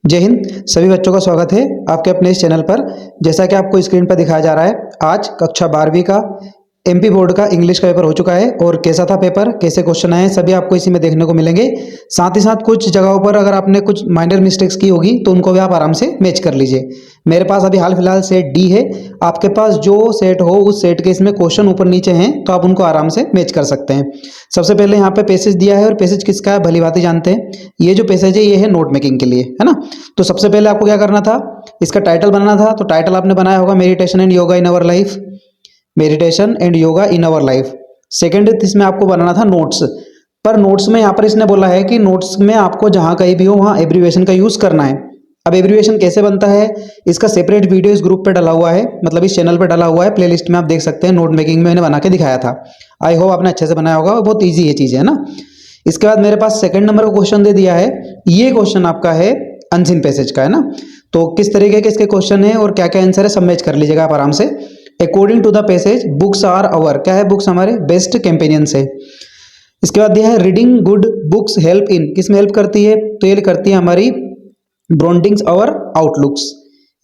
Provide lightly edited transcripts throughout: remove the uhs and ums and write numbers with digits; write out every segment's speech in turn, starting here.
जय हिंद। सभी बच्चों का स्वागत है आपके अपने इस चैनल पर। जैसा कि आपको स्क्रीन पर दिखाया जा रहा है, आज कक्षा 12वीं का एमपी बोर्ड का इंग्लिश का पेपर हो चुका है और कैसा था पेपर, कैसे क्वेश्चन आए, सभी आपको इसी में देखने को मिलेंगे। साथ ही साथ कुछ जगहों पर अगर आपने कुछ माइनर मिस्टेक्स की होगी तो उनको भी आप आराम से मैच कर लीजिए। मेरे पास अभी हाल फिलहाल सेट डी है, आपके पास जो सेट हो उस सेट के इसमें क्वेश्चन ऊपर नीचे हैं तो आप उनको आराम से मैच कर सकते हैं। सबसे पहले यहाँ पे पैसेज दिया है और पैसेज किसका है भली भांति जानते हैं। ये जो पैसेज है ये है नोट मेकिंग के लिए, है ना। तो सबसे पहले आपको क्या करना था, इसका टाइटल बनाना था। तो टाइटल आपने बनाया होगा meditation and yoga in our life, meditation and yoga in our life. Second इसमें आपको बनाना था नोट्स। पर नोट्स में यहाँ पर इसने बोला है कि नोट्स में आपको जहाँ कहीं भी हो वहाँ एब्रीविएशन का यूज करना है। अब एब्रीविएशन कैसे बनता है, इसका सेपरेट वीडियो इस ग्रुप पे डला हुआ है, मतलब इस चैनल पे डला हुआ है, प्लेलिस्ट में आप देख सकते हैं। नोट मेकिंग में मैंने बना के दिखाया था। आई होप आपने अच्छे से बनाया होगा, बहुत ईजी ये चीज़ है ना। इसके बाद मेरे पास सेकंड नंबर का क्वेश्चन दे दिया है। ये क्वेश्चन आपका है अनसीन पैसेज का, है ना। तो किस तरीके के इसके क्वेश्चन है और क्या क्या आंसर है सब मैच कर लीजिएगा आप आराम से। According to the passage books are our, क्या है, बुक्स हमारे बेस्ट कंपेनियंस है। इसके बाद दिया है reading good books help in, किस में हेल्प करती है, तो ये करती है हमारी ब्रॉन्डिंग्स और आउटलुक्स।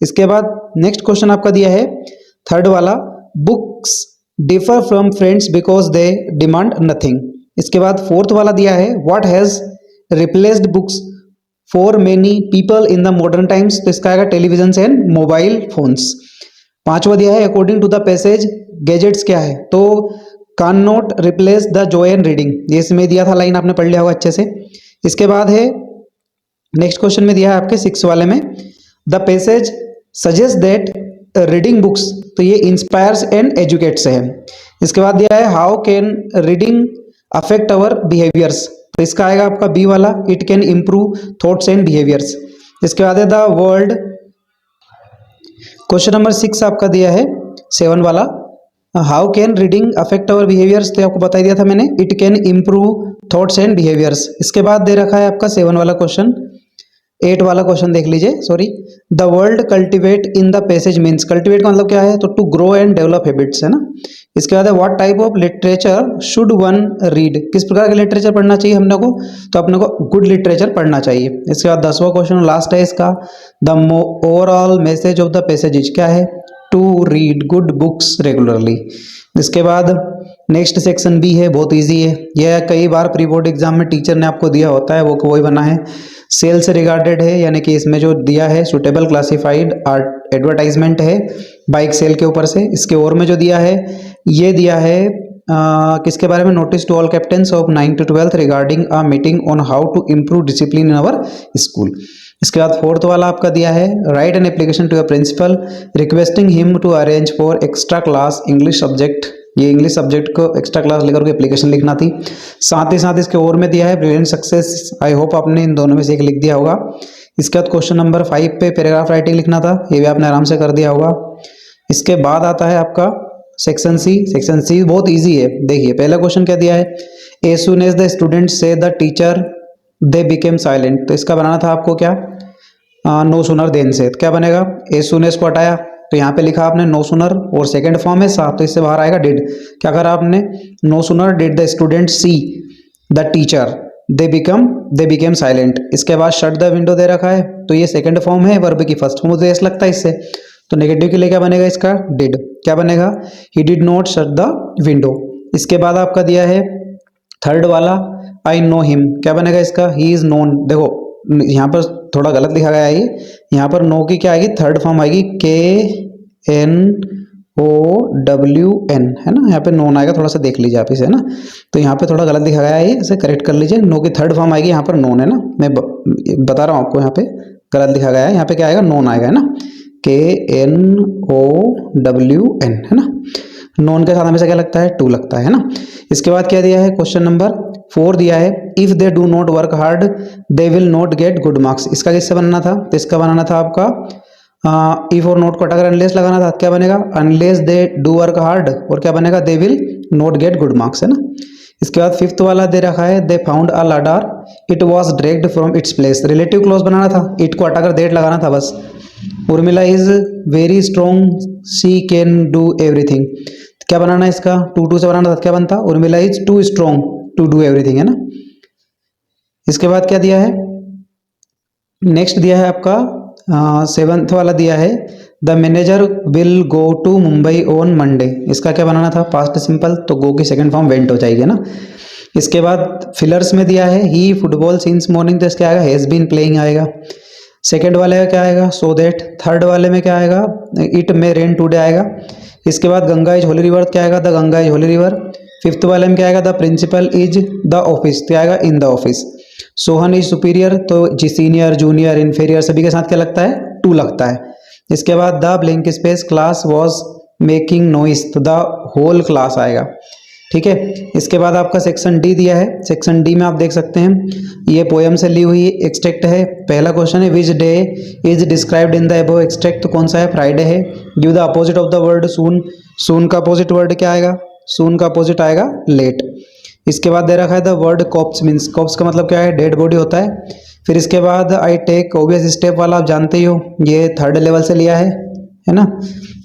इसके बाद नेक्स्ट क्वेश्चन आपका दिया है थर्ड वाला, books differ from friends because they demand nothing. इसके बाद फोर्थ वाला दिया है what has replaced books for many people in the modern times, तो इसका आएगा टेलीविजन एंड मोबाइल फोन्स। पांचवा दिया है according to the passage gadgets क्या है, तो can not replace the joy and reading, ये इसमें दिया था, लाइन आपने पढ़ लिया होगा अच्छे से। इसके बाद है नेक्स्ट क्वेश्चन में दिया है आपके सिक्स वाले में, the passage suggest that reading books, तो ये इंस्पायर्स एंड एजुकेट्स है। इसके बाद दिया है how can reading affect our behaviours, तो इसका आएगा आपका बी वाला, it can improve thoughts and behaviours. इसके बाद है द वर्ल्ड, क्वेश्चन नंबर 6 आपका दिया है 7 वाला, how can reading affect our behaviours, तो आपको बता ही दिया था मैंने, it can improve thoughts and behaviours. इसके बाद दे रखा है आपका 7 वाला क्वेश्चन, 8 वाला क्वेश्चन देख लीजिए, sorry. The world cultivate in the passage means, cultivate का मतलब क्या है, तो to grow and develop habits, है ना। इसके बाद है what type of literature should one read, किस प्रकार का लिटरेचर पढ़ना चाहिए हमने को, तो अपने को गुड लिटरेचर पढ़ना चाहिए। इसके बाद 10वां क्वेश्चन लास्ट है इसका, the overall message of the passage क्या है, to read good books regularly. इसके बाद नेक्स्ट सेक्शन भी है, बहुत इजी है, यह कई बार प्री बोर्ड एग्जाम में टीचर ने आपको दिया होता है, वो वही बना है। सेल से रिगार्डेड है, यानी कि इसमें जो दिया है सुटेबल क्लासिफाइड आर्ट एडवर्टाइजमेंट है बाइक सेल के ऊपर से। इसके और में जो दिया है ये दिया है किसके बारे में, notice to all captains of 9th to 12th regarding a meeting on how to improve discipline in our school. इसके बाद फोर्थ वाला आपका दिया है write an application to a principal requesting him to arrange for extra class English subject, ये English subject को extra class लेकर के एप्लीकेशन लिखना थी। साथ ही साथ इसके और में दिया है ब्रिलियंट सक्सेस, आई होप आपने इन दोनों में से एक लिख दिया होगा। इसके बाद क्वेश्चन नंबर 5 पे पैराग्राफ राइटिंग लिखना था, ये भी आपने आराम से कर दिया होगा। इसके बाद आता है आपका सेक्शन सी। सेक्शन सी बहुत ईजी है, देखिए पहला क्वेश्चन क्या दिया है, as soon as the student saw the teacher they became silent, तो इसका बनाना था आपको क्या, नो सुनर देन से, क्या बनेगा, एज सून एज को हटाया तो यहाँ पे लिखा आपने नो सुनर और सेकंड फॉर्म है साथ, तो इससे बाहर आएगा डिड, क्या करा आपने, no sooner did the student see the teacher they became silent. इसके बाद शट द विंडो दे रखा है, तो ये सेकंड फॉर्म है वर्ब की फर्स्ट फॉर्म, मुझे ऐसा लगता है इससे, तो नेगेटिव के लिए क्या बनेगा इसका, डिड, क्या बनेगा, he did not shut the window. इसके बाद आपका दिया है थर्ड वाला आई नो हिम, क्या बनेगा इसका, ही इज नोन। देखो यहाँ पर थोड़ा गलत लिखा गया है, ये यहाँ पर नो की क्या आएगी, थर्ड फॉर्म आएगी KNOWN, है ना, यहाँ पे नोन आएगा, थोड़ा सा देख लीजिए आप इसे, है ना। तो यहाँ पे थोड़ा गलत लिखा गया है, ये इसे करेक्ट कर लीजिए, नो की थर्ड फॉर्म आएगी, यहाँ पर नोन है ना, मैं बता रहा हूँ आपको, यहाँ पे गलत लिखा गया है, यहाँ पे क्या आएगा, नोन आएगा, है ना, KNOWN, है ना। नोन के साथ हमेशा क्या लगता है, टू लगता है ना। इसके बाद क्या दिया है क्वेश्चन नंबर 4 दिया है, if they do not work hard they will not get good marks, इसका किससे बनाना था, तो इसका बनाना था आपका इफ और नोट को हटाकर अनलेस लगाना था, क्या बनेगा, unless they do work hard, और क्या बनेगा, they will not get good marks, है ना। इसके बाद फिफ्थ वाला दे रखा है, they found a ladder it was dragged from its place, relative clause बनाना था, इट को हटाकर देट लगाना था बस। Urmila is very strong she can do everything, क्या बनाना है इसका, टू से बनाना था, क्या बनता, Urmila is too strong to do everything, है ना। इसके बाद क्या दिया है नेक्स्ट दिया है आपका 7th वाला दिया है, the manager will go to Mumbai on Monday. इसका क्या बनाना था, पास्ट सिंपल, तो गो की सेकंड फॉर्म वेंट हो जाएगी ना। इसके बाद फिलर्स में दिया है ही फुटबॉल सिंस मॉर्निंग, तो इसका आएगा हैज़ बीन प्लेइंग आएगा। सेकंड वाले में क्या आएगा, सो दैट। थर्ड वाले में क्या आएगा, इट मे रेन टुडे आएगा। इसके बाद गंगा इज होली रिवर, क्या आएगा, the Ganga is holy river. Fifth वाले में क्या आएगा, the principal is the office, क्या आएगा, in the office. Sohan is superior, तो जी सीनियर जूनियर इन्फीरियर सभी के साथ क्या लगता है, टू लगता है। इसके बाद the blank space class was making noise, तो द होल क्लास आएगा। ठीक है। इसके बाद आपका सेक्शन डी दिया है। सेक्शन डी में आप देख सकते हैं ये पोएम से ली हुई एक्सट्रैक्ट है। पहला क्वेश्चन है which day is described in the above extract, तो कौन सा है, फ्राइडे है। Give the opposite of the word soon, soon का अपोजिट वर्ड क्या आएगा, सून का अपोजिट आएगा लेट। इसके बाद दे रखा है the word cops, means cops का मतलब क्या है, डेड बॉडी होता है। फिर इसके बाद आई टेक ऑब्वियस स्टेप वाला आप जानते ही हो, ये थर्ड लेवल से लिया है ना।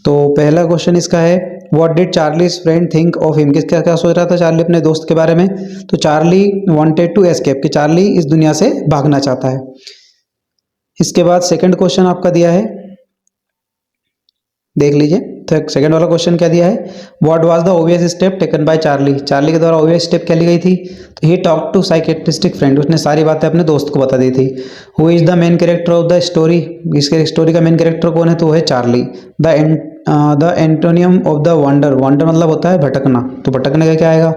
तो पहला क्वेश्चन इसका है what did Charlie's friend think of him, किसका क्या सोच रहा था चार्ली अपने दोस्त के बारे में, तो चार्ली वांटेड टू एस्केप, कि चार्ली इस दुनिया से भागना चाहता है। इसके बाद सेकंड क्वेश्चन आपका दिया है, देख लीजिए। तो सेकंड वाला क्वेश्चन क्या दिया है, what was the obvious step taken by Charlie, Charlie के द्वारा ऑब्वियस स्टेप क्या ली गई थी, तो ही टॉक टू साइकेट्रिस्टिक फ्रेंड, उसने सारी बातें अपने दोस्त को बता दी थी। Who is the main character of the story, इसके स्टोरी का मेन कैरेक्टर कौन है, तो वो है Charlie. The antonym of the wonder, wonder मतलब होता है भटकना, तो भटकने का क्या आएगा,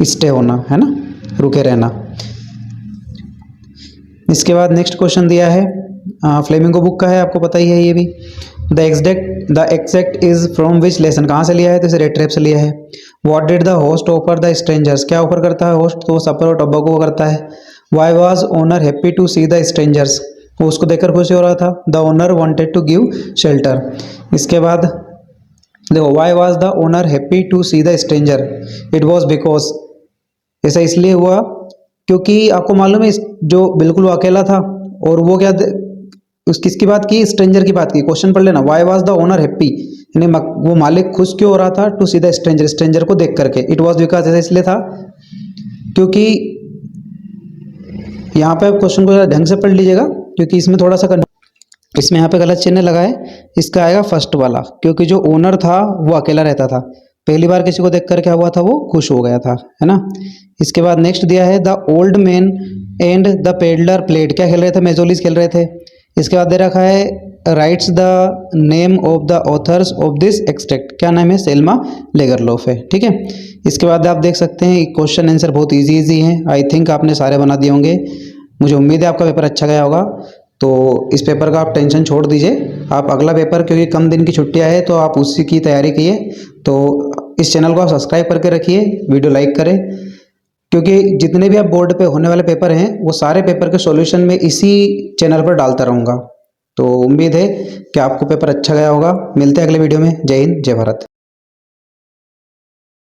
स्टे होना, है ना, रुके रहना। इसके बाद नेक्स्ट क्वेश्चन दिया है फ्लेमिंगो बुक का है, आपको पता ही है ये भी। The exact is from which lesson, कहाँ से लिया है, तो इसे रेड ट्रैप से लिया है। What did the host offer the strangers, क्या ऑफर करता है होस्ट, तो सपर और टब्बाको करता है। Why was owner happy to see the strangers, वो उसको देखकर खुशी हो रहा था। The owner wanted to give shelter. इसके बाद देखो why was the owner happy to see the stranger, it was because, ऐसा इसलिए हुआ क्योंकि आपको मालूम है जो बिल्कुल अकेला था, और वो क्या उस किसकी बात की, स्ट्रेंजर की बात की। क्वेश्चन पढ़ लेना, why was the owner happy, यानी वो मालिक खुश क्यों हो रहा था, to see the stranger, stranger को देख करके। इट वॉज बिकॉज, ऐसा इसलिए था क्योंकि, यहाँ पे आप क्वेश्चन को ढंग से पढ़ लीजिएगा क्योंकि इसमें थोड़ा सा इसमें यहाँ पे गलत चिन्ह लगा है, इसका आएगा फर्स्ट वाला, क्योंकि जो ओनर था वो अकेला रहता था, पहली बार किसी को देखकर क्या हुआ था, वो खुश हो गया था, है ना। इसके बाद नेक्स्ट दिया है the old man and the peddler played, क्या खेल रहे थे, मेजोलिस खेल रहे थे। इसके बाद दे रखा है rights the name of the author's of this extract, क्या नाम है, सेल्मा लेगरलोफ है। ठीक है। इसके बाद आप देख सकते हैं क्वेश्चन आंसर बहुत इजी हैं, आई थिंक आपने सारे बना दिए होंगे। मुझे उम्मीद है आपका पेपर अच्छा गया होगा। तो इस पेपर का आप टेंशन छोड़ दीजिए, आप अगला पेपर, क्योंकि कम दिन की छुट्टियां है तो आप उसी की तैयारी कीजिए। तो इस चैनल को आप सब्सक्राइब करके रखिए, वीडियो लाइक करें, क्योंकि जितने भी आप बोर्ड पे होने वाले पेपर हैं वो सारे पेपर के सॉल्यूशन में इसी चैनल पर डालता रहूँगा। तो उम्मीद है कि आपको पेपर अच्छा गया होगा। मिलते हैं अगले वीडियो में। जय हिंद, जय भारत।